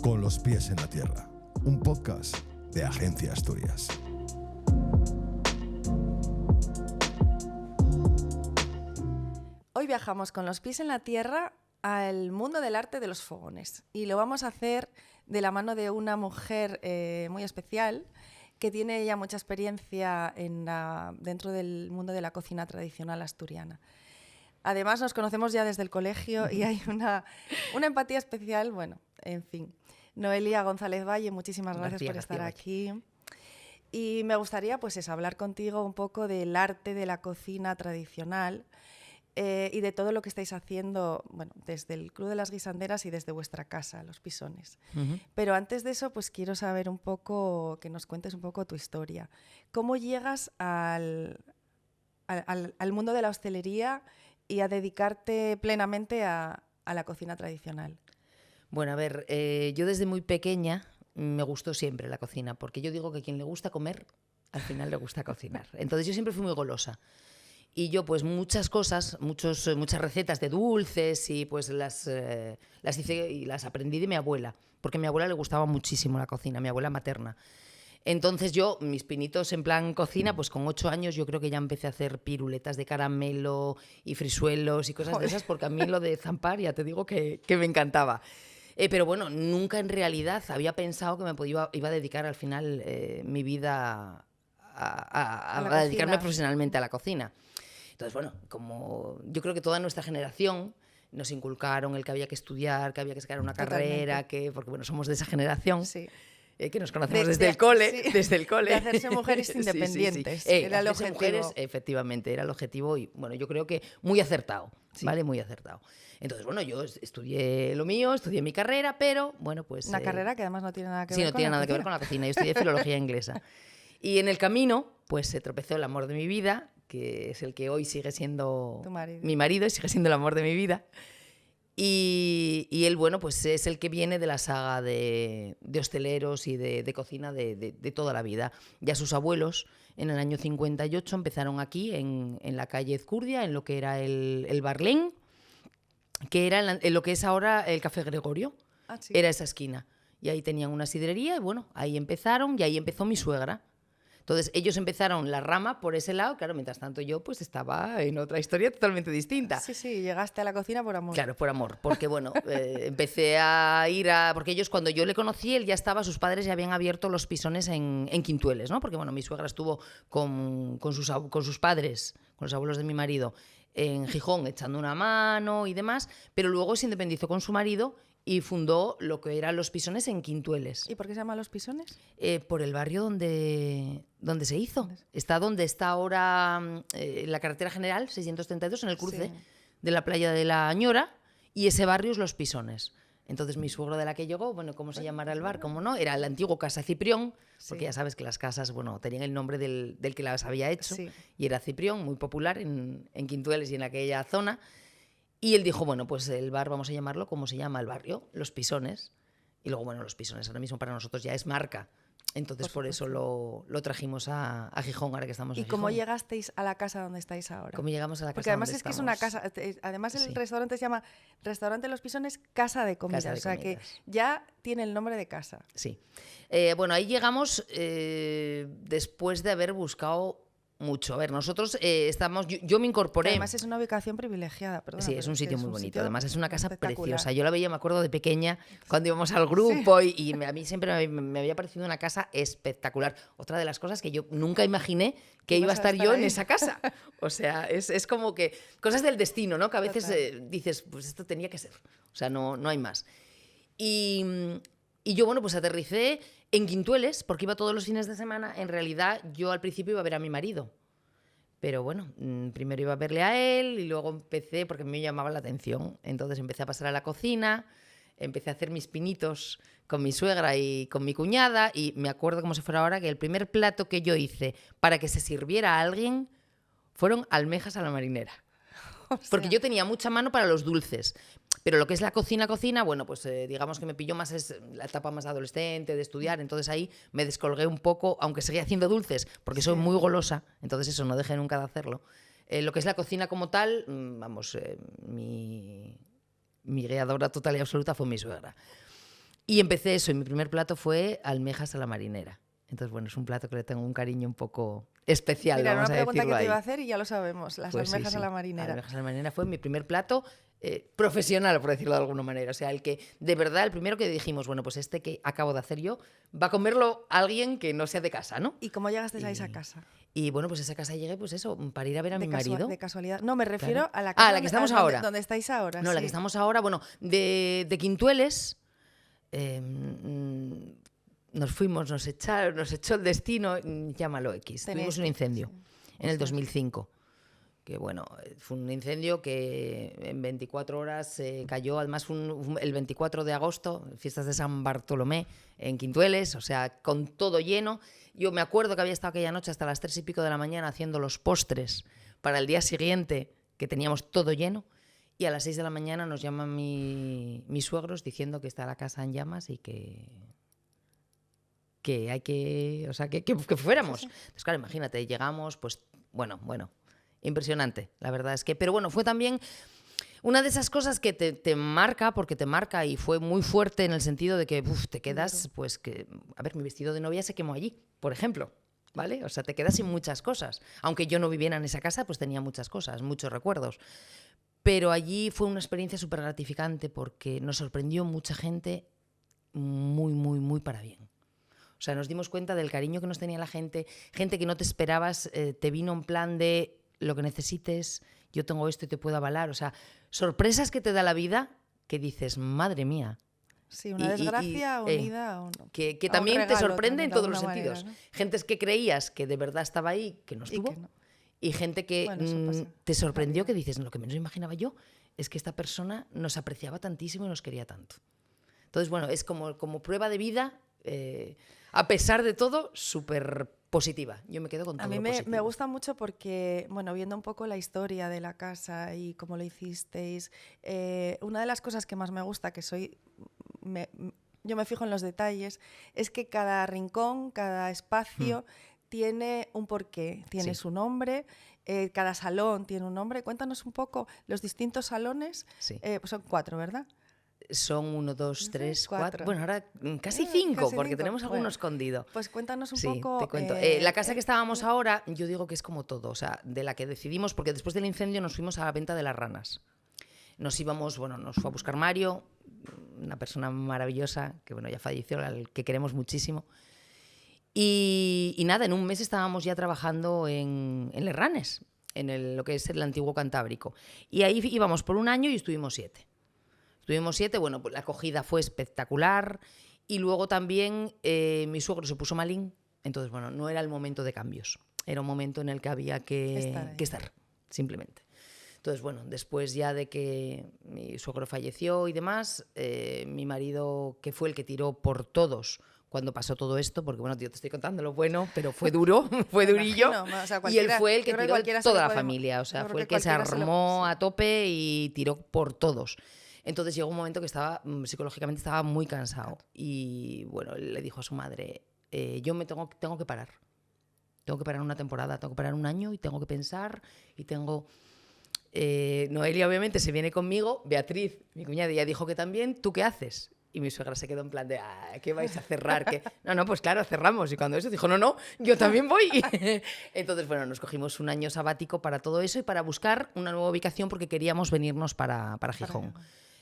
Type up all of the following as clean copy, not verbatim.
Con los pies en la tierra, un podcast de Agencia Asturias. Hoy viajamos con los pies en la tierra al mundo del arte de los fogones y lo vamos a hacer de la mano de una mujer muy especial que tiene ya mucha experiencia dentro del mundo de la cocina tradicional asturiana. Además nos conocemos ya desde el colegio y hay una empatía especial, bueno, en fin. Noelia González Valle, muchísimas gracias por estar aquí. Y me gustaría pues hablar contigo un poco del arte de la cocina tradicional y de todo lo que estáis haciendo, bueno, desde el Club de las Guisanderas y desde vuestra casa, Los Pisones. Pero antes de eso, pues quiero saber un poco, que nos cuentes un poco tu historia. ¿Cómo llegas al mundo de la hostelería y a dedicarte plenamente a la cocina tradicional? Bueno, a ver, yo desde muy pequeña me gustó siempre la cocina, porque yo digo que a quien le gusta comer, al final le gusta cocinar. Entonces yo siempre fui muy golosa. Y yo pues muchas cosas, muchas recetas de dulces y pues las hice y las aprendí de mi abuela, porque a mi abuela le gustaba muchísimo la cocina, mi abuela materna. Entonces yo, mis pinitos en plan cocina, pues con 8 años yo creo que ya empecé a hacer piruletas de caramelo y frisuelos y cosas de esas, porque a mí lo de zampar ya te digo que me encantaba. Pero bueno, nunca en realidad había pensado que iba a dedicar al final mi vida a dedicarme profesionalmente a la cocina. Entonces, bueno, como yo creo que toda nuestra generación nos inculcaron el que había que estudiar, que había que sacar una carrera, porque bueno, somos de esa generación. Sí. Que nos conocemos desde el cole. De hacerse mujeres independientes. Sí. Era el objetivo. Mujeres, efectivamente, era el objetivo y bueno, yo creo que muy acertado, ¿vale? Muy acertado. Entonces, bueno, yo estudié lo mío, estudié mi carrera, pero bueno, pues... Una carrera que además no tiene nada que ver con la cocina. Sí, no tiene nada que ver con la cocina. Yo estudié filología inglesa. Y en el camino, pues se tropezó el amor de mi vida, que es el que hoy sigue siendo mi marido y sigue siendo el amor de mi vida. Y él, bueno, pues es el que viene de la saga de hosteleros y de cocina de toda la vida. Ya sus abuelos, en el año 58, empezaron aquí, en la calle Ezcurdia, en lo que era el Barlén, que era en lo que es ahora el Café Gregorio. Sí. Era esa esquina. Y ahí tenían una sidrería y, bueno, ahí empezaron y ahí empezó mi suegra. Entonces, ellos empezaron la rama por ese lado, claro, mientras tanto yo pues estaba en otra historia totalmente distinta. Sí, llegaste a la cocina por amor. Claro, por amor, porque bueno, empecé a ir porque ellos, cuando yo le conocí, él ya estaba, sus padres ya habían abierto los pisones en Quintueles, ¿no? Porque bueno, mi suegra estuvo con sus padres, con los abuelos de mi marido, en Gijón, echando una mano y demás, pero luego se independizó con su marido y fundó lo que eran Los Pisones en Quintueles. ¿Y por qué se llama Los Pisones? Por el barrio donde se hizo. Está donde está ahora la carretera general 632, en el cruce de la playa de la Añora, y ese barrio es Los Pisones. Entonces mi suegro de la que llegó, bueno, ¿cómo se llamará el bar? ¿Cómo no? Era el antiguo Casa Ciprión, porque ya sabes que las casas, bueno, tenían el nombre del que las había hecho, y era Ciprión, muy popular en Quintueles y en aquella zona. Y él dijo, bueno, pues el bar vamos a llamarlo como se llama el barrio, Los Pisones. Y luego, bueno, Los Pisones ahora mismo para nosotros ya es marca. Entonces por eso lo trajimos a Gijón, ahora que estamos en Gijón. ¿Y cómo llegasteis a la casa donde estáis ahora? ¿Cómo llegamos a la casa? Porque además es que es una casa, además el restaurante se llama Restaurante Los Pisones Casa de Comidas, o sea que ya tiene el nombre de casa. Sí. Bueno, ahí llegamos después de haber buscado mucho. A ver, nosotros yo me incorporé... Además es una ubicación privilegiada, perdona. Sí, es un sitio muy bonito. Además es una casa preciosa. Yo la veía, me acuerdo de pequeña, cuando íbamos al grupo y a mí siempre me había parecido una casa espectacular. Otra de las cosas que yo nunca imaginé que iba a estar yo en esa casa. O sea, es como que cosas del destino, ¿no? Que a veces dices, pues esto tenía que ser. O sea, no hay más. Y yo, bueno, pues aterricé en Quintueles, porque iba todos los fines de semana. En realidad, yo al principio iba a ver a mi marido. Pero bueno, primero iba a verle a él y luego empecé, porque me llamaba la atención. Entonces empecé a pasar a la cocina, empecé a hacer mis pinitos con mi suegra y con mi cuñada. Y me acuerdo como si fuera ahora que el primer plato que yo hice para que se sirviera a alguien fueron almejas a la marinera. O sea, porque yo tenía mucha mano para los dulces. Pero lo que es la cocina, bueno, pues digamos que me pilló más la etapa más adolescente, de estudiar. Entonces ahí me descolgué un poco, aunque seguía haciendo dulces, porque soy muy golosa. Entonces eso, no dejé nunca de hacerlo. Lo que es la cocina como tal, vamos, mi guiadora total y absoluta fue mi suegra. Y empecé eso, y mi primer plato fue almejas a la marinera. Entonces, bueno, es un plato que le tengo un cariño un poco especial, Mira, vamos a decirlo ahí. una pregunta que te iba a hacer y ya lo sabemos, las Pues almejas sí. a la marinera. Almejas a la marinera fue mi primer plato profesional, por decirlo de alguna manera. O sea, el que, de verdad, el primero que dijimos, bueno, pues este que acabo de hacer yo, va a comerlo alguien que no sea de casa, ¿no? ¿Y cómo llegaste a esa casa? Y bueno, pues a esa casa llegué, pues eso, para ir a ver a mi marido. De casualidad. No, me refiero Claro. a la casa la que estamos ahora. Donde estáis ahora. No, sí. la que estamos ahora, bueno, de Quintueles, nos fuimos, nos echó el destino, llámalo X. Tuvimos un incendio en el 2005. Que bueno, fue un incendio que en 24 horas cayó, además el 24 de agosto, fiestas de San Bartolomé en Quintueles, o sea, con todo lleno. Yo me acuerdo que había estado aquella noche hasta las 3 y pico de la mañana haciendo los postres para el día siguiente, que teníamos todo lleno, y a las 6 de la mañana nos llaman mis suegros diciendo que está la casa en llamas y que hay que, o sea, que fuéramos. Sí. Entonces, claro, imagínate, llegamos, pues, bueno, impresionante, la verdad es que, pero bueno, fue también una de esas cosas que te marca, porque te marca y fue muy fuerte en el sentido de que te quedas, pues que, a ver, mi vestido de novia se quemó allí, por ejemplo, ¿vale? O sea, te quedas sin muchas cosas. Aunque yo no viviera en esa casa, pues tenía muchas cosas, muchos recuerdos. Pero allí fue una experiencia súper gratificante porque nos sorprendió mucha gente muy para bien. O sea, nos dimos cuenta del cariño que nos tenía la gente que no te esperabas, te vino en plan de lo que necesites, yo tengo esto y te puedo avalar. O sea, sorpresas que te da la vida que dices, madre mía. Sí, una desgracia unida a uno. Que también te sorprende en todos los sentidos. Manera, ¿no? Gentes que creías que de verdad estaba ahí, que no estuvo. Y gente que te sorprendió, que dices, lo que menos imaginaba yo es que esta persona nos apreciaba tantísimo y nos quería tanto. Entonces, bueno, es como prueba de vida, a pesar de todo, súper positiva. Yo me quedo con todo. A mí me gusta mucho porque, bueno, viendo un poco la historia de la casa y cómo lo hicisteis, una de las cosas que más me gusta, que yo me fijo en los detalles, es que cada rincón, cada espacio tiene un porqué, tiene su nombre, cada salón tiene un nombre. Cuéntanos un poco los distintos salones. Sí. Pues son 4, ¿verdad? Son 1, 2, 3, 4. 4. Bueno, ahora casi 5, porque tenemos alguno escondido. Pues cuéntanos un poco. Te cuento. La casa que estábamos ahora, yo digo que es como todo, o sea, de la que decidimos, porque después del incendio nos fuimos a la venta de las ranas. Nos íbamos, bueno, nos fue a buscar Mario, una persona maravillosa, que bueno, ya falleció, al que queremos muchísimo. Y nada, en un mes estábamos ya trabajando en Les Ranes, en lo que es el antiguo Cantábrico. Y ahí íbamos por un año y estuvimos 7. Bueno, pues la acogida fue espectacular y luego también mi suegro se puso malín, entonces, bueno, no era el momento de cambios, era un momento en el que había que estar, simplemente. Entonces, bueno, después ya de que mi suegro falleció y demás, mi marido, que fue el que tiró por todos cuando pasó todo esto, porque bueno, yo te estoy contando lo bueno, pero fue duro, fue durillo, o sea, y él fue el que tiró toda la familia, o sea, fue el que se armó a tope y tiró por todos. Entonces llegó un momento que psicológicamente estaba muy cansado y bueno, le dijo a su madre, yo tengo que parar. Tengo que parar una temporada, tengo que parar un año y tengo que pensar y tengo... Noelia obviamente se viene conmigo, Beatriz, mi cuñada, ya dijo que también, ¿tú qué haces? Y mi suegra se quedó en plan de, ¿qué vais a cerrar? ¿Qué? No, pues claro, cerramos. Y cuando eso dijo, no, yo también voy. Entonces, bueno, nos cogimos un año sabático para todo eso y para buscar una nueva ubicación porque queríamos venirnos para Gijón.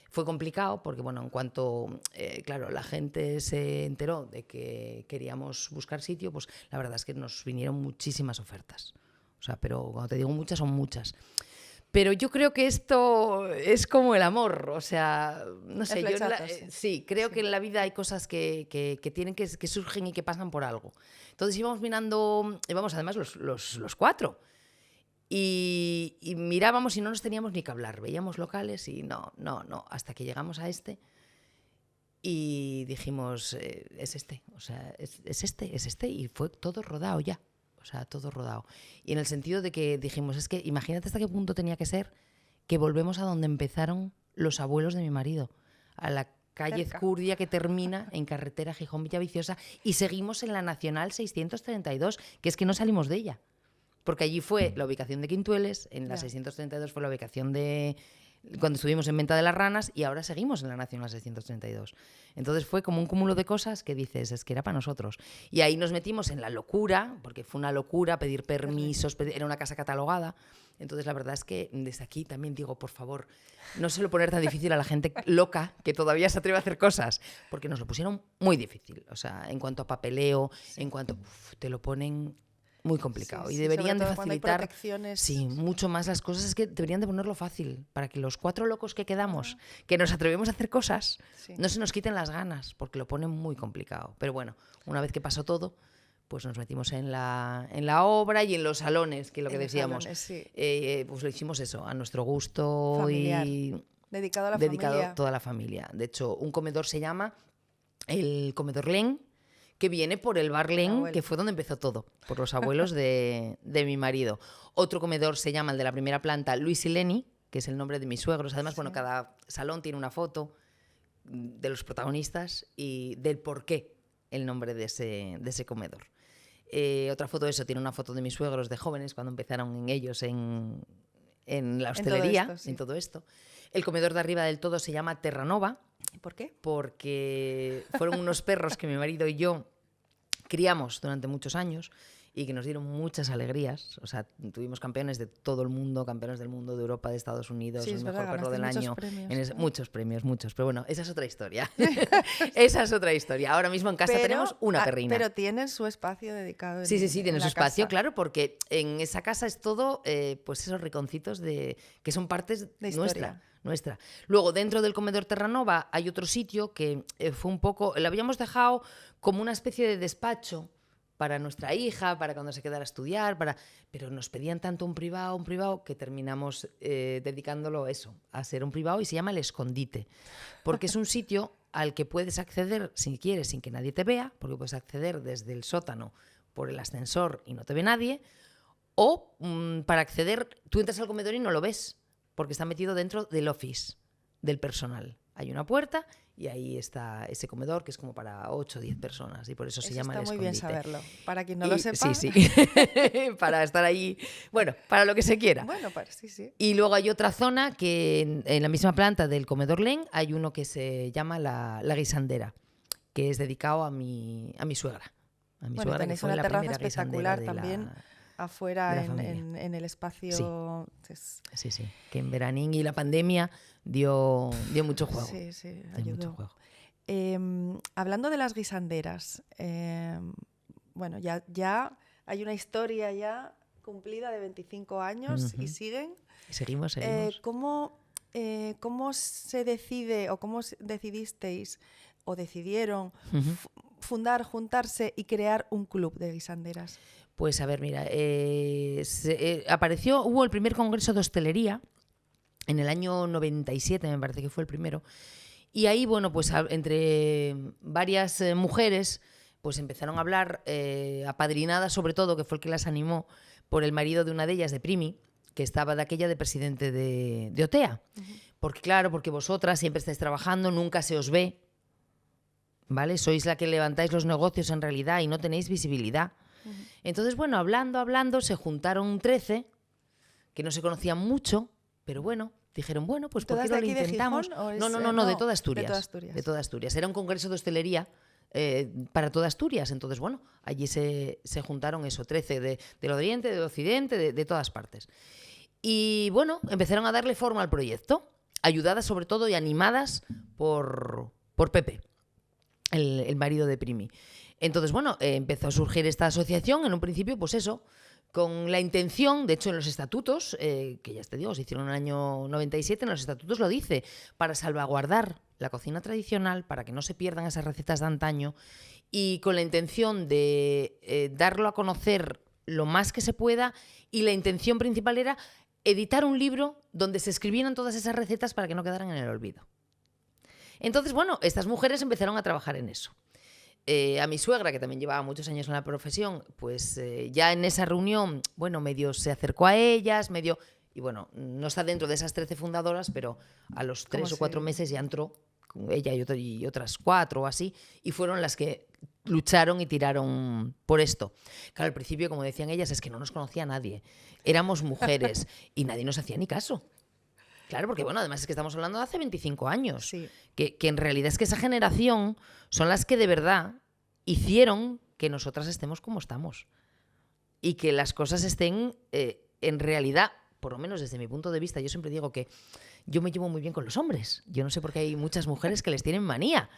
Fue complicado porque, bueno, en cuanto, claro, la gente se enteró de que queríamos buscar sitio, pues la verdad es que nos vinieron muchísimas ofertas. O sea, pero cuando te digo muchas, son muchas. Pero yo creo que esto es como el amor, o sea, no sé, sí, creo que en la vida hay cosas que surgen y que pasan por algo. Entonces íbamos mirando, íbamos además los 4, y mirábamos y no nos teníamos ni que hablar, veíamos locales y no, hasta que llegamos a este y dijimos, es este, o sea, es este, y fue todo rodado ya. O sea, todo rodado. Y en el sentido de que dijimos, es que imagínate hasta qué punto tenía que ser que volvemos a donde empezaron los abuelos de mi marido, a la calle Ezcurdia que termina en carretera Gijón-Villaviciosa y seguimos en la Nacional 632, que es que no salimos de ella. porque allí fue la ubicación de Quintueles, en la 632 fue la ubicación de... cuando estuvimos en Venta de las Ranas, y ahora seguimos en la Nacional 632. Entonces fue como un cúmulo de cosas que dices, es que era para nosotros. Y ahí nos metimos en la locura, porque fue una locura pedir permisos, era una casa catalogada. Entonces la verdad es que desde aquí también digo, por favor, no se lo poner tan difícil a la gente loca que todavía se atreve a hacer cosas, porque nos lo pusieron muy difícil. O sea, en cuanto a papeleo, en cuanto... te lo ponen... muy complicado, y deberían de facilitar mucho más las cosas. Es que deberían de ponerlo fácil para que los 4 locos que quedamos, que nos atrevemos a hacer cosas, no se nos quiten las ganas, porque lo ponen muy complicado. Pero bueno, una vez que pasó todo, pues nos metimos en la obra y en los salones, que es lo que decíamos, pues lo hicimos eso, a nuestro gusto. Familiar. Y dedicado a la familia. A toda la familia. De hecho, un comedor se llama el Comedor Len, que viene por el bar Len, que fue donde empezó todo, por los abuelos de mi marido. Otro comedor se llama, el de la primera planta, Luis y Leni, que es el nombre de mis suegros. Además, bueno, cada salón tiene una foto de los protagonistas y del por qué el nombre de ese comedor. Otra foto de eso, tiene una foto de mis suegros de jóvenes, cuando empezaron ellos en la hostelería, en todo esto. El comedor de arriba del todo se llama Terranova. ¿Por qué? Porque fueron unos perros que mi marido y yo criamos durante muchos años y que nos dieron muchas alegrías. O sea, tuvimos campeones de todo el mundo, campeones del mundo, de Europa, de Estados Unidos, el mejor perro del año. Muchos premios. Pero bueno, esa es otra historia. Esa es otra historia. Ahora mismo en casa tenemos una perrina. Pero tienen su espacio dedicado. Sí, tienen su espacio, claro, porque en esa casa es todo, pues esos rinconcitos que son partes de nuestra. Luego, dentro del comedor Terranova hay otro sitio que fue un poco... Lo habíamos dejado como una especie de despacho para nuestra hija, para cuando se quedara a estudiar, pero nos pedían tanto un privado, que terminamos dedicándolo a ser un privado, y se llama El Escondite, porque es un sitio al que puedes acceder, si quieres, sin que nadie te vea, porque puedes acceder desde el sótano por el ascensor y no te ve nadie, o para acceder, tú entras al comedor y no lo ves, porque está metido dentro del office del personal. Hay una puerta y ahí está ese comedor, que es como para 8 o 10 personas, y por eso se llama El Escondite. Está muy bien saberlo, para quien no lo sepa. Sí. Para estar ahí, bueno, para lo que se quiera. Bueno, sí. Y luego hay otra zona que en la misma planta del comedor Len hay uno que se llama la guisandera, que es dedicado a mi suegra. A mi suegra, tenéis que fue una la terraza primera espectacular también. Afuera en el espacio. Sí, que en veranín y la pandemia dio mucho juego. Sí, ayudó. Mucho juego. Hablando de las guisanderas, bueno, ya hay una historia ya cumplida de 25 años y siguen. Seguimos. ¿Cómo se decide o cómo decidisteis o decidieron juntarse y crear un club de guisanderas? Pues a ver, mira, hubo el primer congreso de hostelería en el año 97, me parece que fue el primero, y ahí, bueno, pues entre varias mujeres pues empezaron a hablar, apadrinadas sobre todo, que fue el que las animó, por el marido de una de ellas, de Primi, que estaba de aquella de presidente de OTEA. Porque vosotras siempre estáis trabajando, nunca se os ve, ¿vale? Sois la que levantáis los negocios en realidad y no tenéis visibilidad. Entonces, bueno, hablando, se juntaron 13, que no se conocían mucho, pero bueno, dijeron, bueno, pues ¿por qué no lo intentamos? No, de toda Asturias. De toda Asturias. Era un congreso de hostelería para toda Asturias. Entonces, bueno, allí se juntaron 13 del Oriente, del Occidente, de todas partes. Y bueno, empezaron a darle forma al proyecto, ayudadas sobre todo y animadas por Pepe, el marido de Primi. Entonces, bueno, empezó a surgir esta asociación en un principio, pues eso, con la intención, de hecho en los estatutos, que ya te digo, se hicieron en el año 97, en los estatutos lo dice, para salvaguardar la cocina tradicional, para que no se pierdan esas recetas de antaño, y con la intención de darlo a conocer lo más que se pueda, y la intención principal era editar un libro donde se escribieran todas esas recetas para que no quedaran en el olvido. Entonces, bueno, estas mujeres empezaron a trabajar en eso. A mi suegra, que también llevaba muchos años en la profesión, pues ya en esa reunión, bueno, medio se acercó a ellas, y bueno, no está dentro de esas 13 fundadoras, pero a los 3 o 4 meses ya entró ella y otras 4 o así, y fueron las que lucharon y tiraron por esto. Claro, al principio, como decían ellas, es que no nos conocía nadie. Éramos mujeres y nadie nos hacía ni caso. Claro, porque bueno, además es que estamos hablando de hace 25 años. Sí. Que en realidad es que esa generación son las que de verdad hicieron que nosotras estemos como estamos. Y que las cosas estén en realidad, por lo menos desde mi punto de vista, yo siempre digo que yo me llevo muy bien con los hombres. Yo no sé por qué hay muchas mujeres que les tienen manía.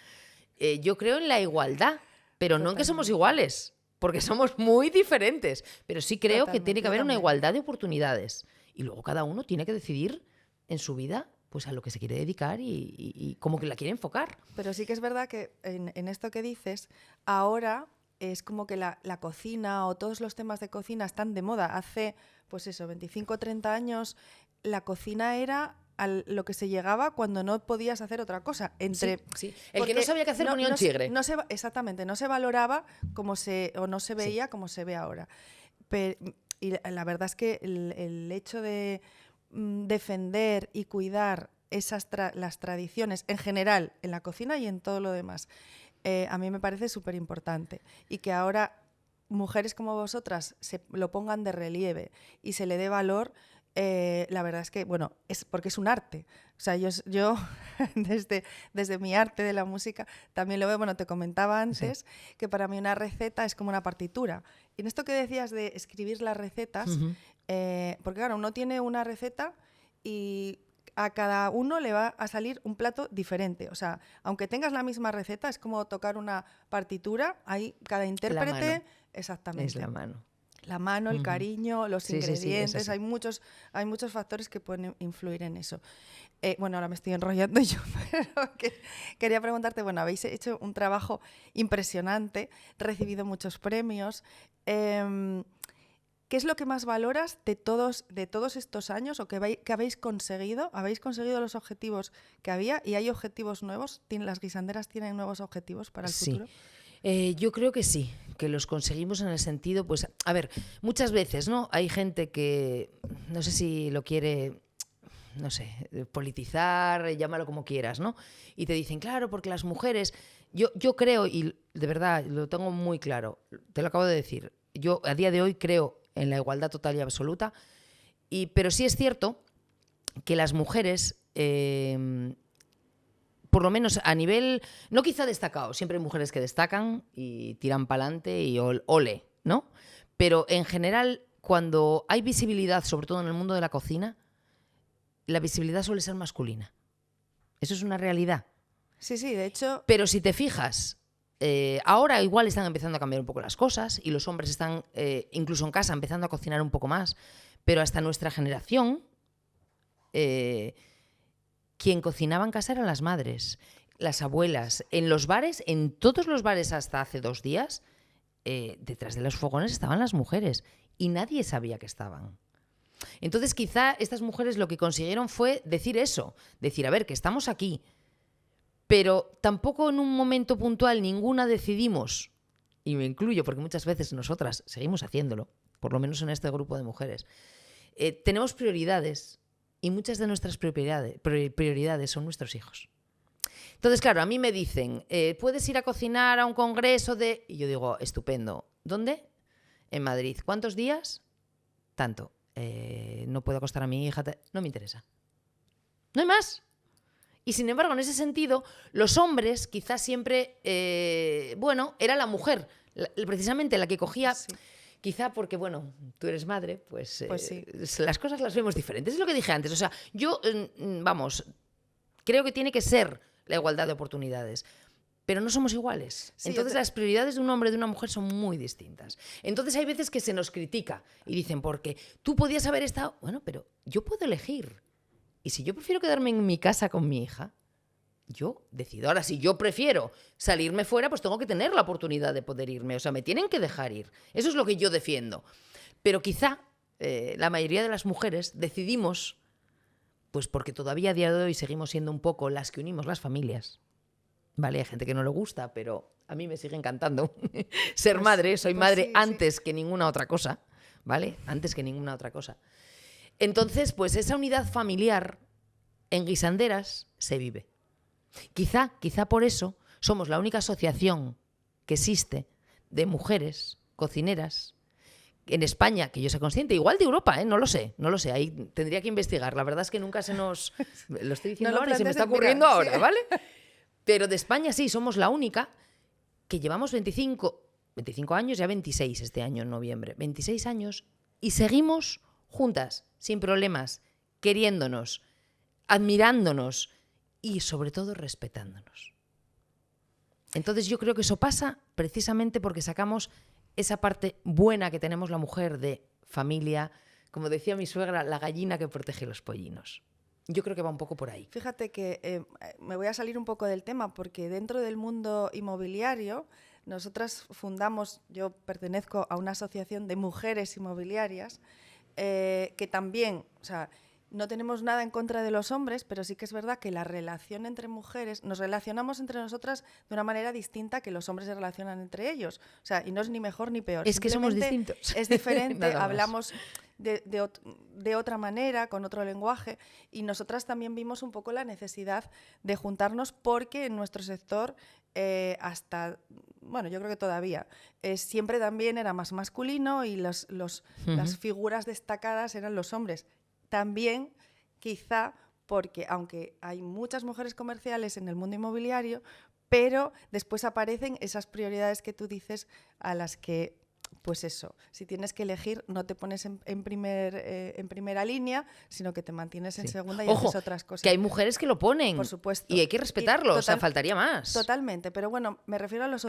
Yo creo en la igualdad, pero no en que somos iguales, porque somos muy diferentes. Pero sí creo que tiene que haber una igualdad de oportunidades. Y luego cada uno tiene que decidir en su vida pues a lo que se quiere dedicar y cómo que la quiere enfocar. Pero sí que es verdad que en esto que dices, ahora es como que la cocina o todos los temas de cocina están de moda. Hace, pues eso, 25 o 30 años, la cocina era lo que se llegaba cuando no podías hacer otra cosa. Sí. El que no sabía qué hacer ponía un chigre. Exactamente, no se valoraba no se veía como se ve ahora. Y la verdad es que el hecho de defender y cuidar las tradiciones en general en la cocina y en todo lo demás, a mí me parece súper importante, y que ahora mujeres como vosotras se lo pongan de relieve y se le dé valor. La verdad es que, bueno, es porque es un arte. O sea, yo desde mi arte de la música también lo veo. Bueno, te comentaba antes que para mí una receta es como una partitura. Y en esto que decías de escribir las recetas, porque claro, uno tiene una receta y a cada uno le va a salir un plato diferente. O sea, aunque tengas la misma receta, es como tocar una partitura, hay cada intérprete... Exactamente. Es la mano. La mano, el cariño, los ingredientes, sí. hay muchos factores que pueden influir en eso. Bueno, ahora me estoy enrollando yo, pero quería preguntarte, bueno, habéis hecho un trabajo impresionante, recibido muchos premios. ¿Qué es lo que más valoras de todos estos años o que habéis conseguido? ¿Habéis conseguido los objetivos que había y hay objetivos nuevos? ¿Las guisanderas tienen nuevos objetivos para el futuro? Yo creo que sí, que los conseguimos en el sentido, pues, a ver, muchas veces, ¿no? Hay gente que, no sé si lo quiere, no sé, politizar, llámalo como quieras, ¿no? Y te dicen, claro, porque las mujeres, yo creo, y de verdad lo tengo muy claro, te lo acabo de decir, yo a día de hoy creo en la igualdad total y absoluta, pero sí es cierto que las mujeres... por lo menos a nivel, no quizá destacado, siempre hay mujeres que destacan y tiran para adelante y ole, ¿no? Pero en general, cuando hay visibilidad, sobre todo en el mundo de la cocina, la visibilidad suele ser masculina. Eso es una realidad. Sí, de hecho... Pero si te fijas, ahora igual están empezando a cambiar un poco las cosas y los hombres están, incluso en casa, empezando a cocinar un poco más, pero hasta nuestra generación... quien cocinaba en casa eran las madres, las abuelas. En los bares, en todos los bares hasta hace 2 días, detrás de los fogones estaban las mujeres y nadie sabía que estaban. Entonces quizá estas mujeres lo que consiguieron fue decir eso, decir, a ver, que estamos aquí, pero tampoco en un momento puntual ninguna decidimos, y me incluyo porque muchas veces nosotras seguimos haciéndolo, por lo menos en este grupo de mujeres, tenemos prioridades. Y muchas de nuestras prioridades son nuestros hijos. Entonces, claro, a mí me dicen, ¿puedes ir a cocinar a un congreso de...? Y yo digo, estupendo. ¿Dónde? En Madrid. ¿Cuántos días? Tanto. No puedo acostar a mi hija. No me interesa. No hay más. Y sin embargo, en ese sentido, los hombres quizás siempre... era la mujer, precisamente la que cogía... Sí. Quizá porque, bueno, tú eres madre, pues sí. Las cosas las vemos diferentes. Es lo que dije antes. O sea, yo, creo que tiene que ser la igualdad de oportunidades. Pero no somos iguales. Sí, entonces las prioridades de un hombre y de una mujer son muy distintas. Entonces hay veces que se nos critica y dicen, porque tú podías haber estado... Bueno, pero yo puedo elegir. Y si yo prefiero quedarme en mi casa con mi hija... Yo decido. Ahora, si yo prefiero salirme fuera, pues tengo que tener la oportunidad de poder irme. O sea, me tienen que dejar ir. Eso es lo que yo defiendo. Pero quizá la mayoría de las mujeres decidimos, pues porque todavía a día de hoy seguimos siendo un poco las que unimos las familias. Vale, hay gente que no le gusta, pero a mí me sigue encantando ser madre. Soy madre antes que ninguna otra cosa. ¿Vale? Antes que ninguna otra cosa. Entonces, pues esa unidad familiar en Guisanderas se vive. Quizá por eso somos la única asociación que existe de mujeres cocineras en España, que yo sea consciente, igual de Europa, no lo sé, ahí tendría que investigar. La verdad es que nunca se nos... Lo estoy diciendo no ahora y se me está ocurriendo ahora, sí. ¿vale? Pero de España sí, somos la única que llevamos 25 años, ya 26 este año en noviembre, 26 años, y seguimos juntas, sin problemas, queriéndonos, admirándonos y sobre todo respetándonos. Entonces yo creo que eso pasa precisamente porque sacamos esa parte buena que tenemos la mujer de familia, como decía mi suegra, la gallina que protege los pollinos. Yo creo que va un poco por ahí. Fíjate que me voy a salir un poco del tema porque dentro del mundo inmobiliario nosotras fundamos, yo pertenezco a una asociación de mujeres inmobiliarias que también, o sea, no tenemos nada en contra de los hombres, pero sí que es verdad que la relación entre mujeres, nos relacionamos entre nosotras de una manera distinta que los hombres se relacionan entre ellos. O sea, y no es ni mejor ni peor. Es que somos distintos. Es diferente, hablamos de otra manera, con otro lenguaje, y nosotras también vimos un poco la necesidad de juntarnos porque en nuestro sector hasta, bueno, yo creo que todavía, siempre también era más masculino y las figuras destacadas eran los hombres. También, quizá, porque aunque hay muchas mujeres comerciales en el mundo inmobiliario, pero después aparecen esas prioridades que tú dices a las que, pues eso, si tienes que elegir, no te pones en primera línea, sino que te mantienes en segunda y haces otras cosas. Que hay mujeres que lo ponen. Por supuesto. Y hay que respetarlo, o sea, faltaría más. Totalmente, pero bueno, me refiero a los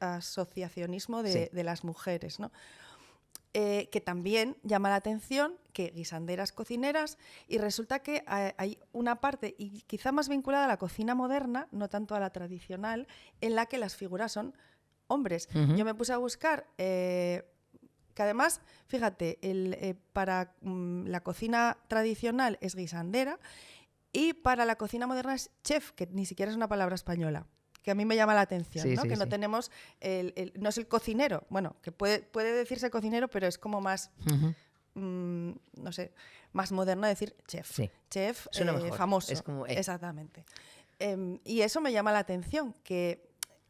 asociacionismo de las mujeres, ¿no? Que también llama la atención, que guisanderas, cocineras, y resulta que hay una parte, y quizá más vinculada a la cocina moderna, no tanto a la tradicional, en la que las figuras son hombres. Yo me puse a buscar, que además, fíjate, para la cocina tradicional es guisandera, y para la cocina moderna es chef, que ni siquiera es una palabra española. Que a mí me llama la atención, ¿no? Que no tenemos, no es el cocinero, bueno, que puede decirse cocinero, pero es como más, no sé, más moderno decir chef. Sí. Chef famoso. Es como, exactamente. Y eso me llama la atención, que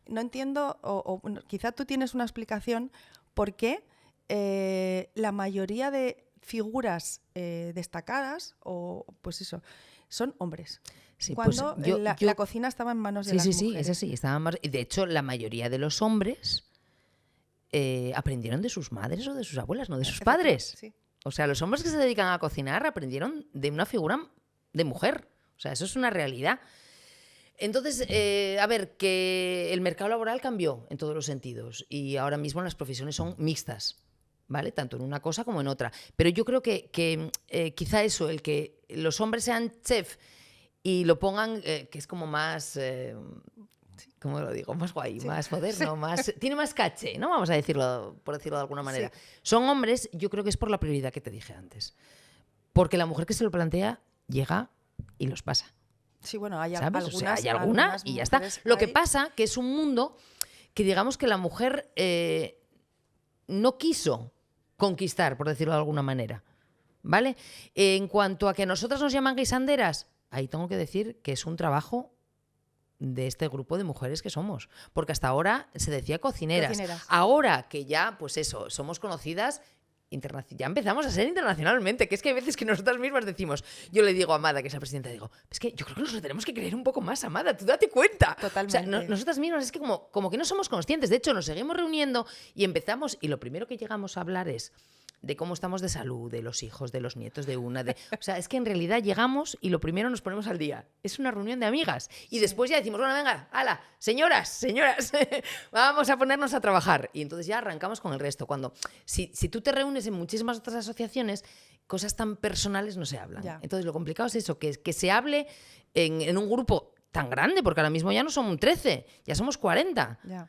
no entiendo, o quizá tú tienes una explicación por qué la mayoría de figuras destacadas, o pues eso, son hombres. Sí, cuando pues la cocina estaba en manos de las mujeres. Sí, eso sí, estaba más... De hecho, la mayoría de los hombres aprendieron de sus madres o de sus abuelas, no de sus padres. Sí. O sea, los hombres que se dedican a cocinar aprendieron de una figura de mujer. O sea, eso es una realidad. Entonces, a ver, que el mercado laboral cambió en todos los sentidos y ahora mismo las profesiones son mixtas, ¿vale? Tanto en una cosa como en otra. Pero yo creo que quizá eso, el que los hombres sean chef y lo pongan, que es como más, ¿cómo lo digo? Más guay, más moderno, más, tiene más caché, ¿no? Vamos a decirlo, por decirlo de alguna manera. Sí. Son hombres, yo creo que es por la prioridad que te dije antes. Porque la mujer que se lo plantea llega y los pasa. Sí, bueno, hay algunas, o sea, hay alguna y ya está. Lo que pasa que es un mundo que digamos que la mujer no quiso conquistar, por decirlo de alguna manera, ¿vale? En cuanto a que nosotras nos llaman guisanderas, ahí tengo que decir que es un trabajo de este grupo de mujeres que somos. Porque hasta ahora se decía cocineras. Ahora que ya, pues eso, somos conocidas, ya empezamos a ser internacionalmente, que es que hay veces que nosotras mismas decimos, yo le digo a Amada, que es la presidenta, digo, es que yo creo que nos lo tenemos que creer un poco más, Amada, tú date cuenta. Totalmente. O sea, nosotras mismas es que como que no somos conscientes. De hecho, nos seguimos reuniendo y empezamos, y lo primero que llegamos a hablar es de cómo estamos de salud, de los hijos, de los nietos, de una... O sea, es que en realidad llegamos y lo primero nos ponemos al día. Es una reunión de amigas. Y después ya decimos, bueno, venga, hala, señoras, vamos a ponernos a trabajar. Y entonces ya arrancamos con el resto. Cuando, si tú te reúnes en muchísimas otras asociaciones, cosas tan personales no se hablan. Ya. Entonces lo complicado es eso, que se hable en un grupo tan grande, porque ahora mismo ya no somos 13, ya somos 40. Ya.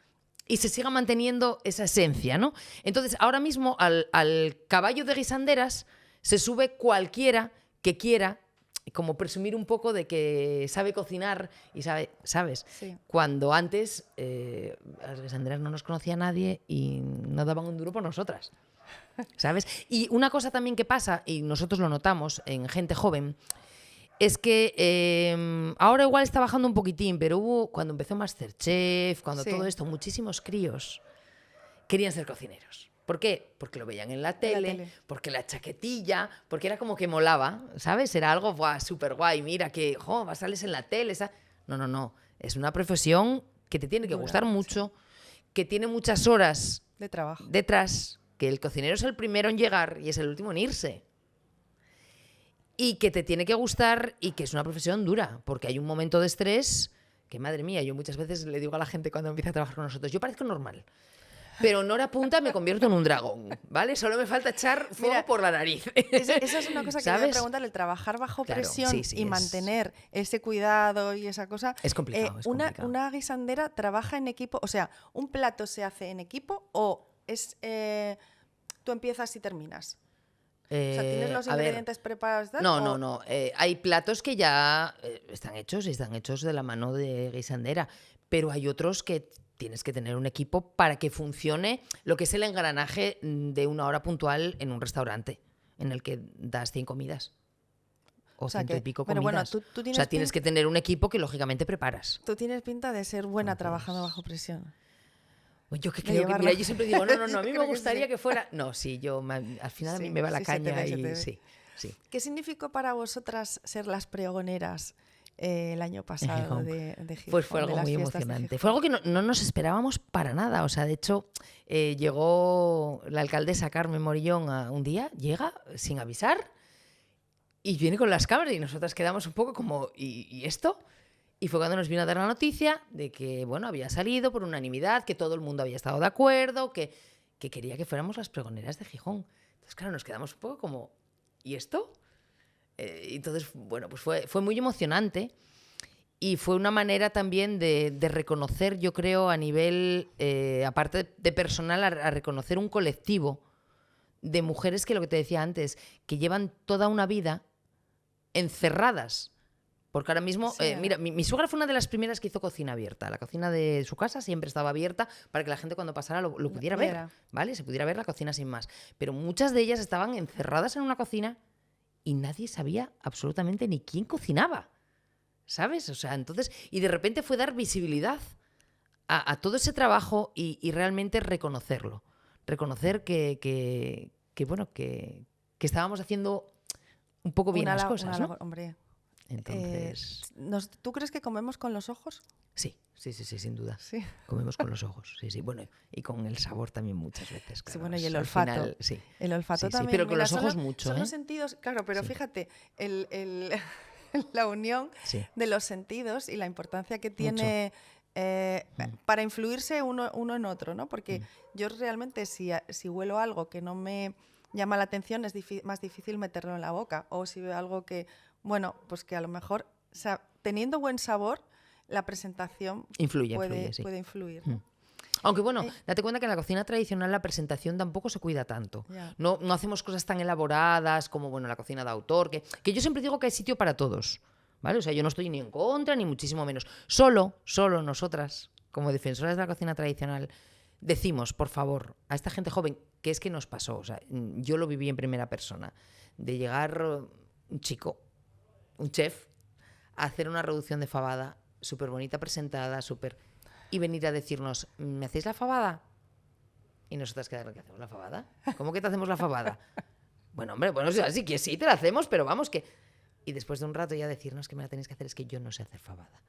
Y se siga manteniendo esa esencia, ¿no? Entonces, ahora mismo al caballo de guisanderas se sube cualquiera que quiera como presumir un poco de que sabe cocinar y sabe, ¿sabes? Sí. Cuando antes las guisanderas no nos conocía nadie y no daban un duro por nosotras, ¿sabes? Y una cosa también que pasa, y nosotros lo notamos en gente joven, es que ahora igual está bajando un poquitín, pero hubo, cuando empezó MasterChef, cuando todo esto, muchísimos críos querían ser cocineros. ¿Por qué? Porque lo veían en la tele, porque la chaquetilla, porque era como que molaba, ¿sabes? Era algo súper guay, mira que, sales en la tele. No. Es una profesión que te tiene que gustar mucho, que tiene muchas horas de trabajo detrás, que el cocinero es el primero en llegar y es el último en irse. Y que te tiene que gustar y que es una profesión dura, porque hay un momento de estrés que, madre mía, yo muchas veces le digo a la gente cuando empieza a trabajar con nosotros, yo parezco normal. Pero en hora punta me convierto en un dragón, ¿vale? Solo me falta echar fuego por la nariz. Esa es una cosa que me voy a preguntar, el trabajar bajo presión y mantener ese cuidado y esa cosa. Es complicado, Una guisandera trabaja en equipo, o sea, ¿un plato se hace en equipo o es tú empiezas y terminas? O sea, ¿tienes los ingredientes preparados? No. Hay platos que ya están hechos de la mano de guisandera, pero hay otros que tienes que tener un equipo para que funcione lo que es el engranaje de una hora puntual en un restaurante en el que das 100 comidas. O 100 y pico comidas. Tienes que tener un equipo que lógicamente preparas. Tú tienes pinta de ser buena trabajando bajo presión. Yo que creo que, mira, yo siempre digo, no, a mí me gustaría que fuera... No, sí, al final a mí me va la caña y sí. ¿Qué significó para vosotras ser las pregoneras el año pasado de Gijón? Pues fue algo muy emocionante. Fue algo que no nos esperábamos para nada. O sea, de hecho, llegó la alcaldesa Carmen Morillón un día, llega sin avisar y viene con las cámaras y nosotras quedamos un poco como, ¿y esto? Y fue cuando nos vino a dar la noticia de que, había salido por unanimidad, que todo el mundo había estado de acuerdo, que quería que fuéramos las pregoneras de Gijón. Entonces, claro, nos quedamos un poco como, ¿y esto? Entonces, pues fue muy emocionante y fue una manera también de reconocer, yo creo, a nivel, aparte de personal, a reconocer un colectivo de mujeres que, lo que te decía antes, que llevan toda una vida encerradas. Porque ahora mismo, mira, mi suegra fue una de las primeras que hizo cocina abierta. La cocina de su casa siempre estaba abierta para que la gente cuando pasara lo pudiera ver, ¿vale? Se pudiera ver la cocina sin más. Pero muchas de ellas estaban encerradas en una cocina y nadie sabía absolutamente ni quién cocinaba, ¿sabes? O sea, entonces, y de repente fue dar visibilidad a todo ese trabajo y realmente reconocerlo. Reconocer que estábamos haciendo un poco bien las cosas, ¿no? Hombre. Entonces... ¿Tú crees que comemos con los ojos? Sí, sin duda. Sí. Comemos con los ojos, sí. Bueno, y con el sabor también muchas veces. Claro. Sí, bueno, y el olfato. Final, sí. El olfato también. Pero con los ojos mucho, son los sentidos, claro, pero fíjate, la unión de los sentidos y la importancia que tiene para influirse uno en otro, ¿no? Porque yo realmente si huelo algo que no me llama la atención es más difícil meterlo en la boca. O si veo algo que... pues que a lo mejor, o sea, teniendo buen sabor, la presentación puede influir. ¿No? Aunque date cuenta que en la cocina tradicional la presentación tampoco se cuida tanto. Yeah. No hacemos cosas tan elaboradas como la cocina de autor, que yo siempre digo que hay sitio para todos, ¿vale? O sea, yo no estoy ni en contra ni muchísimo menos. Solo nosotras, como defensoras de la cocina tradicional, decimos, por favor, a esta gente joven, que es que nos pasó, o sea, yo lo viví en primera persona, de llegar un chico, un chef, a hacer una reducción de fabada súper bonita presentada, y venir a decirnos, ¿me hacéis la fabada? Y nosotras quedarnos, ¿qué hacemos la fabada? ¿Cómo que te hacemos la fabada? O sea, sí que sí, te la hacemos, pero vamos que... Y después de un rato ya decirnos que me la tenéis que hacer, es que yo no sé hacer fabada.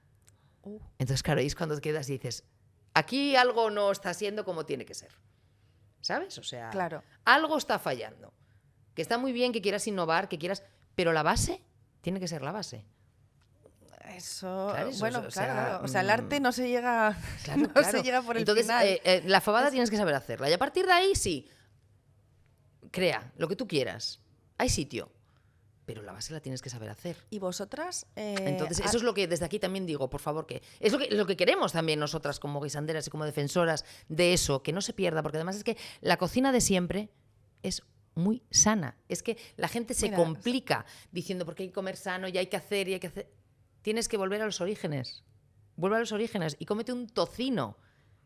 Entonces, claro, ahí es cuando te quedas y dices, aquí algo no está siendo como tiene que ser. ¿Sabes? O sea, algo está fallando. Que está muy bien que quieras innovar, pero la base... tiene que ser la base. Eso, claro. O sea, el arte no se llega, se llega por el Entonces, final. La fabada tienes que saber hacerla. Y a partir de ahí, sí, crea lo que tú quieras. Hay sitio. Pero la base la tienes que saber hacer. ¿Y vosotras? Entonces, eso es lo que desde aquí también digo, por favor, que es lo que queremos también nosotras como guisanderas y como defensoras de eso, que no se pierda, porque además es que la cocina de siempre es muy sana. Es que la gente se complica diciendo porque hay que comer sano y hay que hacer. Tienes que volver a los orígenes. Vuelve a los orígenes y cómete un tocino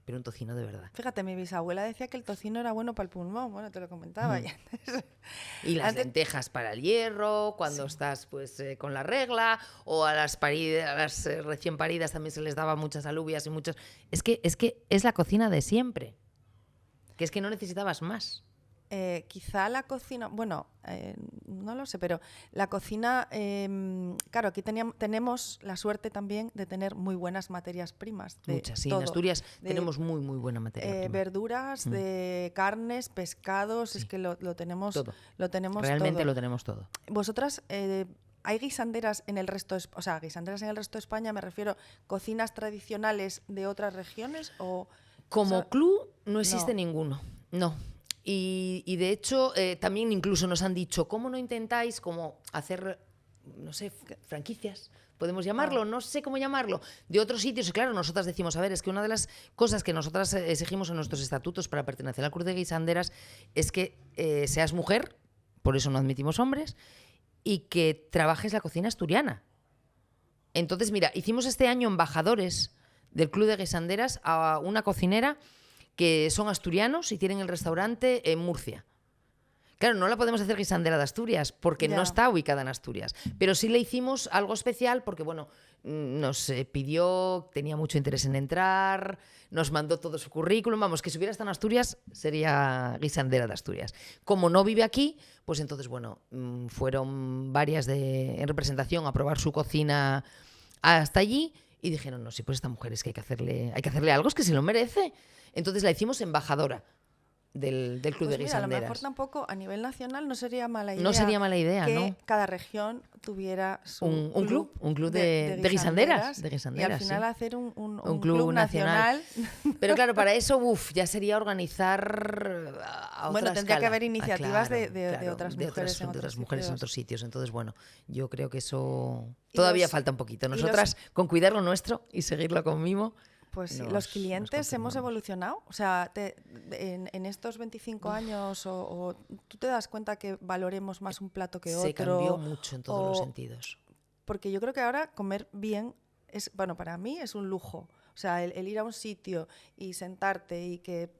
pero un tocino de verdad. Fíjate, mi bisabuela decía que el tocino era bueno para el pulmón, bueno, te lo comentaba. Y las lentejas para el hierro, cuando estás pues con la regla, o a las recién paridas también se les daba muchas alubias y muchos... Es que es la cocina de siempre, que es que no necesitabas más. Quizá la cocina, bueno, no lo sé, pero la cocina, claro, aquí tenemos la suerte también de tener muy buenas materias primas. Muchas, sí. Todo, En Asturias tenemos muy, muy buena materia prima. Verduras, de carnes, pescados, es que lo tenemos todo. Lo tenemos Realmente todo. lo tenemos todo. Vosotras, ¿hay guisanderas en el resto de, guisanderas en el resto de España? Me refiero, ¿cocinas tradicionales de otras regiones? Como club no existe ninguno, no. Y de hecho, también incluso nos han dicho, ¿cómo no intentáis como hacer, no sé, franquicias? Podemos llamarlo, no sé cómo llamarlo, de otros sitios. Y claro, nosotras decimos, a ver, es que una de las cosas que nosotras exigimos en nuestros estatutos para pertenecer al Club de Guisanderas es que seas mujer, por eso no admitimos hombres, y que trabajes la cocina asturiana. Entonces, mira, hicimos este año embajadores del Club de Guisanderas a una cocinera que son asturianos y tienen el restaurante en Murcia. Claro, no la podemos hacer guisandera de Asturias porque no está ubicada en Asturias, pero sí le hicimos algo especial porque, bueno, nos pidió, tenía mucho interés en entrar, nos mandó todo su currículum, vamos, que si hubiera estado en Asturias sería guisandera de Asturias. Como no vive aquí, pues entonces, bueno, fueron varias en representación a probar su cocina hasta allí y dijeron, no, sí, pues esta mujer es que hay que hacerle algo, es que se lo merece. Entonces la hicimos embajadora del Club de Guisanderas. A lo mejor tampoco a nivel nacional no sería mala idea. No sería mala idea, que ¿no? cada región tuviera un club de guisanderas. Y al final hacer un club nacional. Pero claro, para eso ya sería organizar a otra Bueno, tendría escala. que haber iniciativas Claro, de otras mujeres de otras mujeres en otros sitios. Entonces, bueno, yo creo que eso todavía falta un poquito. Nosotras, con cuidar lo nuestro y seguirlo con mimo. Pues los clientes hemos evolucionado. O sea, en estos 25 años, o tú te das cuenta que valoremos más un plato que otro. Se cambió mucho en todos los sentidos. Porque yo creo que ahora comer bien es, bueno, para mí es un lujo. O sea, el ir a un sitio y sentarte y que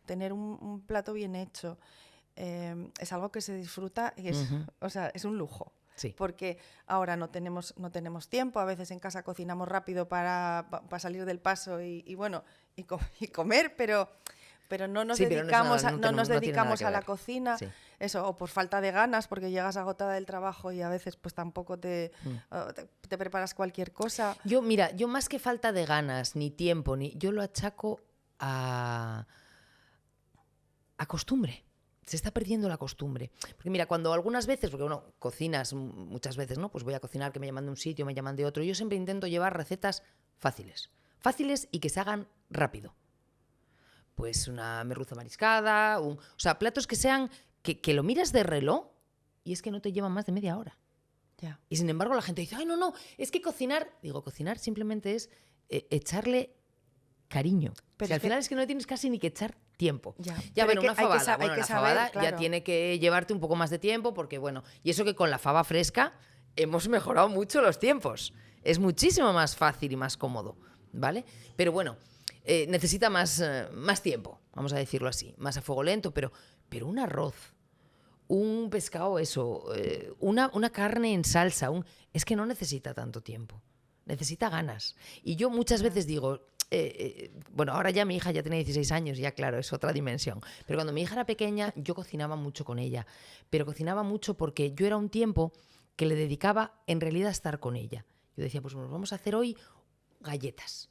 tener un plato bien hecho es algo que se disfruta y o sea, es un lujo. Sí. Porque ahora no tenemos tiempo, a veces en casa cocinamos rápido para salir del paso y comer, pero no nos dedicamos, no nos dedicamos a la cocina, eso, o por falta de ganas, porque llegas agotada del trabajo y a veces pues tampoco te preparas cualquier cosa. Yo más que falta de ganas, ni tiempo, yo lo achaco a costumbre. Se está perdiendo la costumbre. Porque mira, cuando algunas veces, porque bueno, cocinas muchas veces, ¿no? Pues voy a cocinar, que me llaman de un sitio, me llaman de otro. Yo siempre intento llevar recetas fáciles y que se hagan rápido. Pues una merluza mariscada, o sea, platos que sean, que lo miras de reloj y es que no te llevan más de media hora. Ya. Y sin embargo la gente dice, ay, no, es que cocinar simplemente es echarle cariño. Pero si al final es que no tienes casi ni que echar tiempo. Ya ver, una fabada. La fabada ya tiene que llevarte un poco más de tiempo porque, bueno, y eso que con la fava fresca hemos mejorado mucho los tiempos. Es muchísimo más fácil y más cómodo, ¿vale? Pero bueno, necesita más tiempo, vamos a decirlo así, más a fuego lento, pero un arroz, un pescado, una carne en salsa, es que no necesita tanto tiempo, necesita ganas. Y yo muchas veces digo... bueno, ahora ya mi hija ya tiene 16 años, ya claro, es otra dimensión. Pero cuando mi hija era pequeña, yo cocinaba mucho con ella. Pero cocinaba mucho porque yo era un tiempo que le dedicaba en realidad a estar con ella. Yo decía, pues vamos a hacer hoy galletas.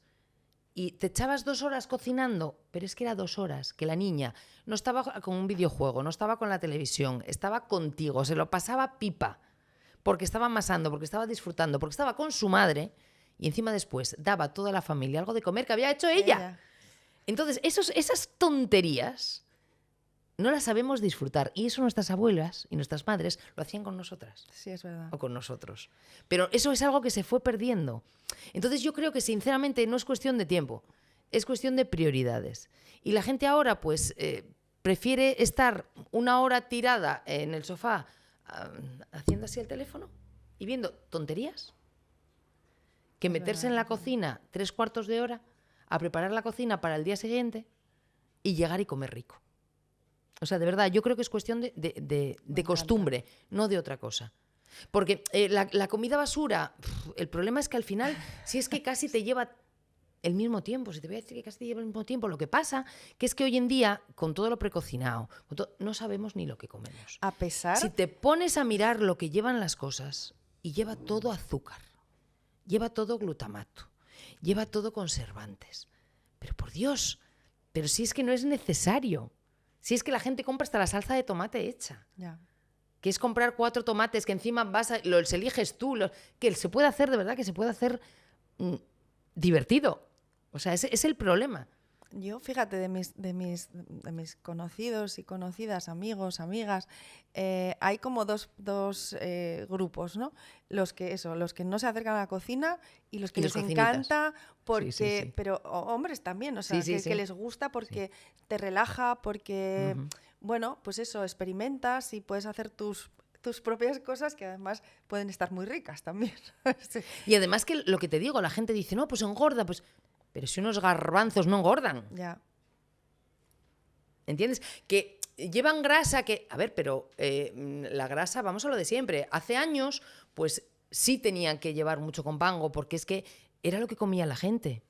Y te echabas 2 horas cocinando, pero es que era 2 horas, que la niña no estaba con un videojuego, no estaba con la televisión, estaba contigo, se lo pasaba pipa, porque estaba amasando, porque estaba disfrutando, porque estaba con su madre... Y encima después daba a toda la familia algo de comer que había hecho ella. Entonces, esas tonterías no las sabemos disfrutar. Y eso nuestras abuelas y nuestras madres lo hacían con nosotras. Sí, es verdad. O con nosotros. Pero eso es algo que se fue perdiendo. Entonces yo creo que sinceramente no es cuestión de tiempo. Es cuestión de prioridades. Y la gente ahora pues prefiere estar 1 hora tirada en el sofá haciendo así el teléfono y viendo tonterías. Que meterse en la cocina 3/4 de hora a preparar la cocina para el día siguiente y llegar y comer rico. O sea, de verdad, yo creo que es cuestión de costumbre, no de otra cosa. Porque la comida basura, el problema es que al final, si es que casi te lleva el mismo tiempo, si te voy a decir que casi te lleva el mismo tiempo, lo que pasa que es que hoy en día, con todo lo precocinado, no sabemos ni lo que comemos. A pesar... Si te pones a mirar lo que llevan las cosas, y lleva todo azúcar, lleva todo glutamato, lleva todo conservantes. Pero por Dios, pero si es que no es necesario. Si es que la gente compra hasta la salsa de tomate hecha. Ya. Que es comprar 4 tomates que encima los eliges tú. Que se puede hacer, de verdad, que se puede hacer divertido. O sea, ese es el problema. Yo, fíjate, de mis conocidos y conocidas, amigos, amigas, hay como dos grupos, ¿no? Los que no se acercan a la cocina y los que les encanta, porque, sí. Pero hombres también, o sea, que les gusta porque te relaja, porque, bueno, pues eso, experimentas y puedes hacer tus propias cosas que además pueden estar muy ricas también. Sí. Y además que lo que te digo, la gente dice, no, pues engorda, pues... Pero si unos garbanzos no engordan. Ya. ¿Entiendes? Que llevan grasa que... A ver, pero la grasa, vamos a lo de siempre. Hace años, pues sí tenían que llevar mucho compango porque es que era lo que comía la gente.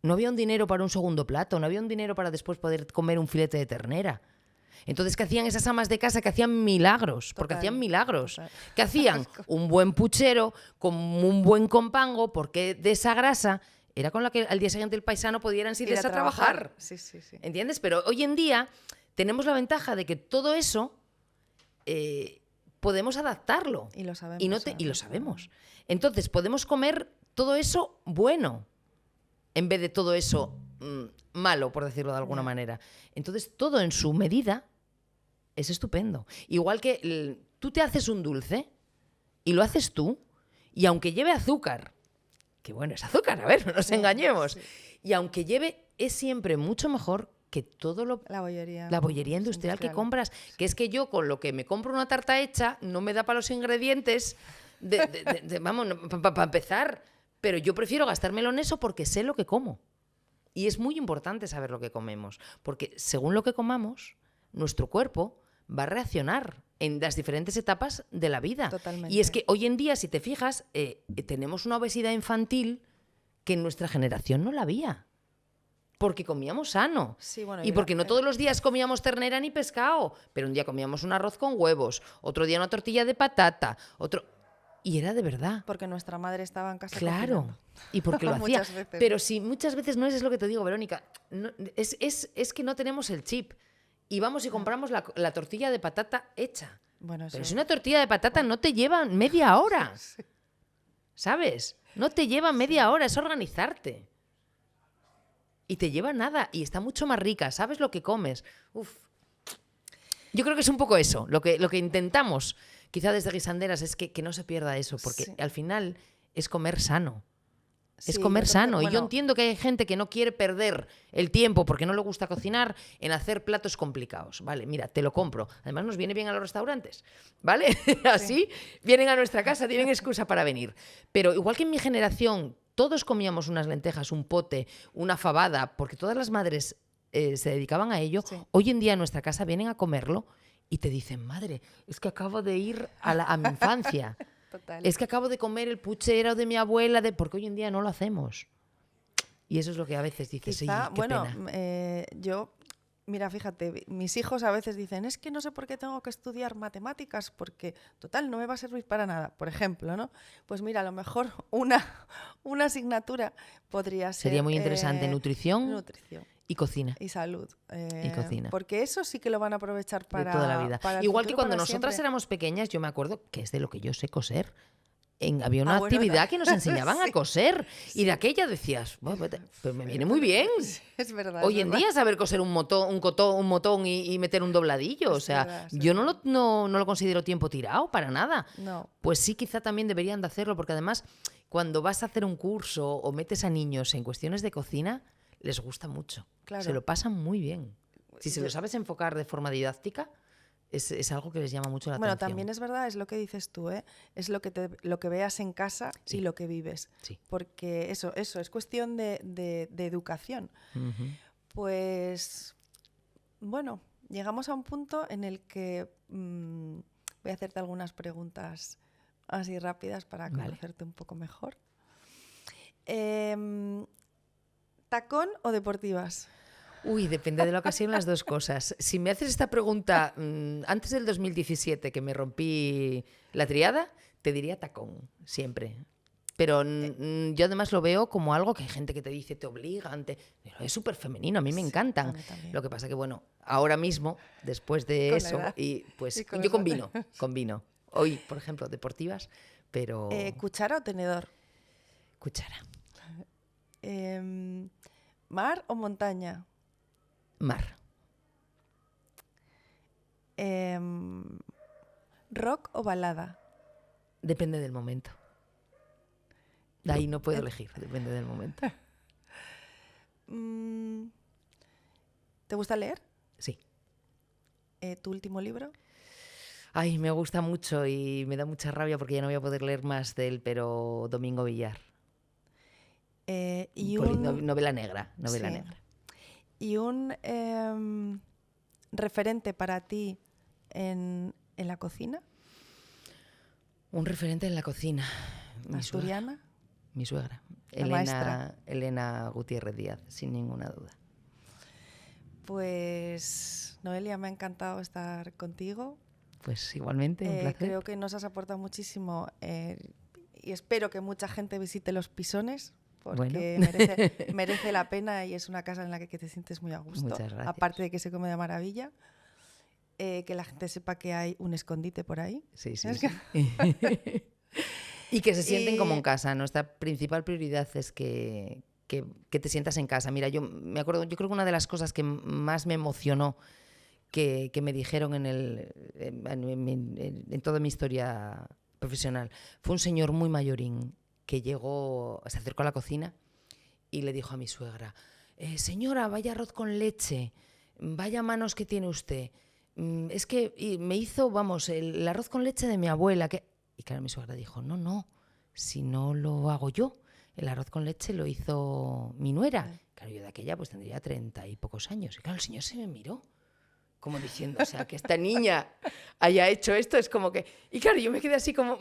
No había un dinero para un segundo plato, no había un dinero para después poder comer un filete de ternera. Entonces, ¿qué hacían esas amas de casa? Que hacían milagros, porque hacían milagros. ¿Qué hacían? Un buen puchero con un buen compango, porque de esa grasa... Era con la que al día siguiente el paisano pudiera irse a trabajar. Sí. ¿Entiendes? Pero hoy en día tenemos la ventaja de que todo eso podemos adaptarlo. Y lo sabemos. Y lo sabemos. Entonces, podemos comer todo eso bueno, en vez de todo eso malo, por decirlo de alguna manera. Entonces, todo en su medida es estupendo. Igual que tú te haces un dulce y lo haces tú, y aunque lleve azúcar, que bueno, es azúcar, a ver, no nos engañemos. Sí. Y aunque lleve, es siempre mucho mejor que todo la bollería industrial que compras. Que es que yo, con lo que me compro una tarta hecha, no me da para los ingredientes, vamos, para empezar. Pero yo prefiero gastármelo en eso porque sé lo que como. Y es muy importante saber lo que comemos. Porque según lo que comamos, nuestro cuerpo va a reaccionar en las diferentes etapas de la vida. Totalmente. Y es que hoy en día, si te fijas, tenemos una obesidad infantil que en nuestra generación no la había. Porque comíamos sano. Sí, bueno, y porque no todos los días comíamos ternera ni pescado. Pero un día comíamos un arroz con huevos, otro día una tortilla de patata, y era de verdad. Porque nuestra madre estaba en casa. Claro, cocinando. Y porque lo hacía. Veces. Pero sí, muchas veces no es lo que te digo, Verónica. No, es que no tenemos el chip. Y vamos y compramos la tortilla de patata hecha. Bueno, pero si una tortilla de patata no te lleva media hora. Sí. ¿Sabes? No te lleva media hora, es organizarte. Y te lleva nada. Y está mucho más rica. ¿Sabes lo que comes? Uf. Yo creo que es un poco eso. Lo que intentamos, quizá desde Guisanderas, es que no se pierda eso. Porque al final es comer sano. Es comer sano. Bueno, y yo entiendo que hay gente que no quiere perder el tiempo porque no le gusta cocinar en hacer platos complicados. Vale, mira, te lo compro. Además nos viene bien a los restaurantes, ¿vale? Así vienen a nuestra casa, tienen excusa para venir. Pero igual que en mi generación todos comíamos unas lentejas, un pote, una fabada, porque todas las madres se dedicaban a ello, hoy en día en nuestra casa vienen a comerlo y te dicen, madre, es que acabo de ir a mi infancia. Total. Es que acabo de comer el puchero de mi abuela, porque hoy en día no lo hacemos. Y eso es lo que a veces dices, quizá, qué bueno, pena. Yo, mira, fíjate, mis hijos a veces dicen, es que no sé por qué tengo que estudiar matemáticas, porque, total, no me va a servir para nada, por ejemplo, ¿no? Pues mira, a lo mejor una asignatura podría ser... Sería muy interesante, nutrición. Y cocina. Y salud. Y cocina. Porque eso sí que lo van a aprovechar para... De toda la vida. Igual que cuando nosotras siempre. Éramos pequeñas, yo me acuerdo que es de lo que yo sé coser. Había una actividad que nos enseñaban a coser. Y de aquella decías, pues me viene muy bien. Es verdad. Hoy en día saber coser un motón y meter un dobladillo. O sea, verdad, yo no lo considero tiempo tirado para nada. No. Pues sí, quizá también deberían de hacerlo, porque además, cuando vas a hacer un curso o metes a niños en cuestiones de cocina, les gusta mucho. Claro. Se lo pasan muy bien. Si se lo sabes enfocar de forma didáctica, es algo que les llama mucho la Bueno, atención. también es verdad, es lo que dices tú, ¿eh? Es lo que veas en casa Sí. y lo que vives. Sí. Porque eso es cuestión de educación. Ujú. Pues, bueno, llegamos a un punto en el que voy a hacerte algunas preguntas así rápidas para Vale. conocerte un poco mejor. ¿Tacón o deportivas? Uy, depende de la ocasión las dos cosas. Si me haces esta pregunta antes del 2017, que me rompí la triada, te diría tacón, siempre. Pero yo además lo veo como algo que hay gente que te dice, te obligan, pero es súper femenino, a mí me Sí, encantan. a mí también. Lo que pasa que, bueno, ahora mismo, después de Con la eso, edad. y pues Y con yo los combino. Hoy, por ejemplo, deportivas, pero ¿Cuchara o tenedor? cuchara, ¿Mar o montaña? mar, ¿Rock o balada? depende del momento. De ahí no puedo elegir, depende del momento. ¿Te gusta leer? Sí. ¿Tu último libro? Ay, me gusta mucho y me da mucha rabia porque ya no voy a poder leer más de él, pero Domingo Villar. Novela negra, novela Sí. negra. ¿Y un referente para ti en la cocina? Un referente en la cocina. ¿Asturiana? Mi suegra. La maestra. Elena Gutiérrez Díaz, sin ninguna duda. Pues, Noelia, me ha encantado estar contigo. Pues igualmente, un placer. Creo que nos has aportado muchísimo y espero que mucha gente visite Los Pisones porque merece la pena y es una casa en la que te sientes muy a gusto. Muchas gracias. Aparte de que se come de maravilla, que la gente sepa que hay un escondite por ahí. Sí. Es Y que se sienten como en casa. Nuestra principal prioridad es que te sientas en casa. Mira, yo me acuerdo, yo creo que una de las cosas que más me emocionó que me dijeron en toda mi historia profesional fue un señor muy mayorín que llegó, se acercó a la cocina y le dijo a mi suegra: señora, vaya arroz con leche, vaya manos que tiene usted. Es que me hizo, vamos, el arroz con leche de mi abuela. Y claro, mi suegra dijo: no, si no lo hago yo, el arroz con leche lo hizo mi nuera. Claro, yo de aquella pues tendría 30 y pocos años. Y claro, el señor se me miró como diciendo, o sea, que esta niña haya hecho esto, es como que... Y claro, yo me quedé así como...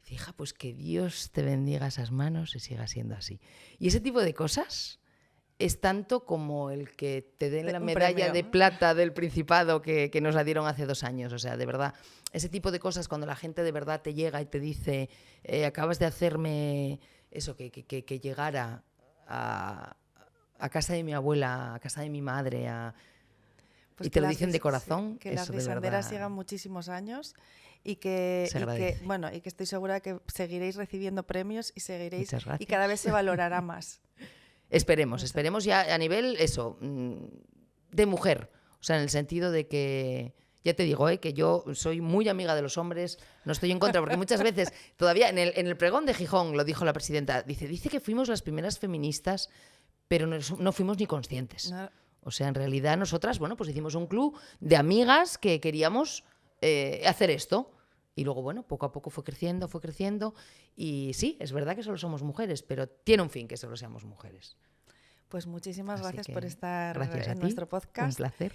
Hija, pues que Dios te bendiga esas manos y siga siendo así. Y ese tipo de cosas es tanto como el que te den la medalla de plata del Principado que nos la dieron hace 2 años. O sea, de verdad, ese tipo de cosas cuando la gente de verdad te llega y te dice, acabas de hacerme eso, que llegara a casa de mi abuela, a casa de mi madre, pues y te lo dicen de corazón. Sí, que las guisanderas llegan muchísimos años y que estoy segura de que seguiréis recibiendo premios y seguiréis y cada vez se valorará más. Esperemos ya a nivel eso, de mujer, o sea, en el sentido de que, ya te digo, que yo soy muy amiga de los hombres, no estoy en contra, porque muchas veces, todavía en el pregón de Gijón, lo dijo la presidenta, dice que fuimos las primeras feministas, pero no fuimos ni conscientes. No. O sea, en realidad nosotras, bueno, pues hicimos un club de amigas que queríamos hacer esto. Y luego, bueno, poco a poco fue creciendo. Y sí, es verdad que solo somos mujeres, pero tiene un fin que solo seamos mujeres. Pues muchísimas gracias por estar en nuestro podcast. Un placer.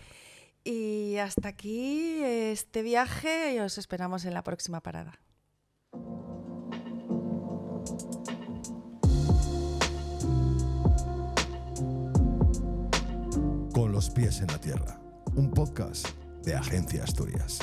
Y hasta aquí este viaje y os esperamos en la próxima parada. Con los pies en la tierra, un podcast de Agencia Asturias.